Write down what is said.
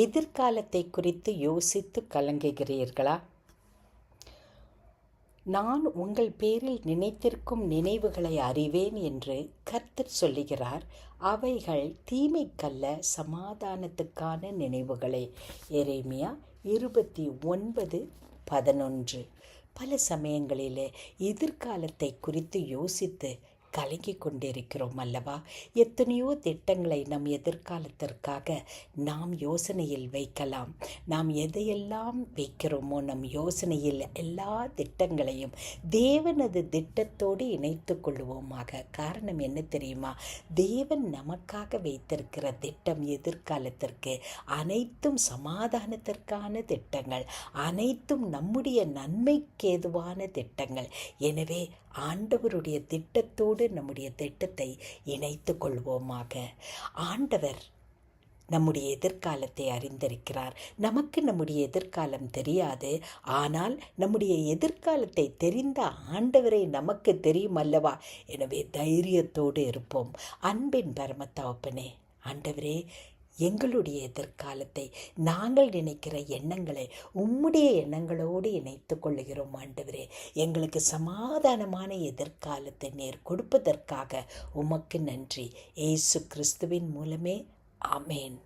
எதிர்காலத்தை குறித்து யோசித்து கலங்குகிறீர்களா? நான் உங்கள் பேரில் நினைத்திருக்கும் நினைவுகளை அறிவேன் என்று கர்த்தர் சொல்லுகிறார். அவைகள் தீமைக்கல்ல, சமாதானத்துக்கான நினைவுகளே. எரேமியா 29:11. பல சமயங்களில் எதிர்காலத்தை குறித்து யோசித்து கலங்கி கொண்டிருக்கிறோம் அல்லவா? எத்தனையோ திட்டங்களை நம் எதிர்காலத்திற்காக நாம் யோசனையில் வைக்கலாம். நாம் எதையெல்லாம் வைக்கிறோமோ நம் யோசனையில் எல்லா திட்டங்களையும் தேவனது திட்டத்தோடு இணைத்து கொள்வோமாக. காரணம் என்ன தெரியுமா? தேவன் நமக்காக வைத்திருக்கிற திட்டம் எதிர்காலத்திற்கு அனைத்தும் சமாதானத்திற்கான திட்டங்கள், அனைத்தும் நம்முடைய நன்மைக்கேதுவான திட்டங்கள். எனவே ஆண்டவருடைய திட்டத்தோடு நம்முடைய திட்டத்தை இணைத்து கொள்வோமாக. ஆண்டவர் நம்முடைய எதிர்காலத்தை அறிந்திருக்கிறார். நமக்கு நம்முடைய எதிர்காலம் தெரியாது. ஆனால் நம்முடைய எதிர்காலத்தை தெரிந்த ஆண்டவரை நமக்கு தெரியும் அல்லவா? எனவே தைரியத்தோடு இருப்போம். அன்பின் பரமத்தகப்பனே, ஆண்டவரே, எங்களுடைய எதிர்காலத்தை நாங்கள் நினைக்கிற எண்ணங்களை உம்முடைய எண்ணங்களோடு இணைத்து கொள்ளுகிறோம். ஆண்டவரே, எங்களுக்கு சமாதானமான எதிர்காலத்தை நேர் கொடுப்பதற்காக உமக்கு நன்றி. இயேசு கிறிஸ்துவின் மூலமே ஆமேன்.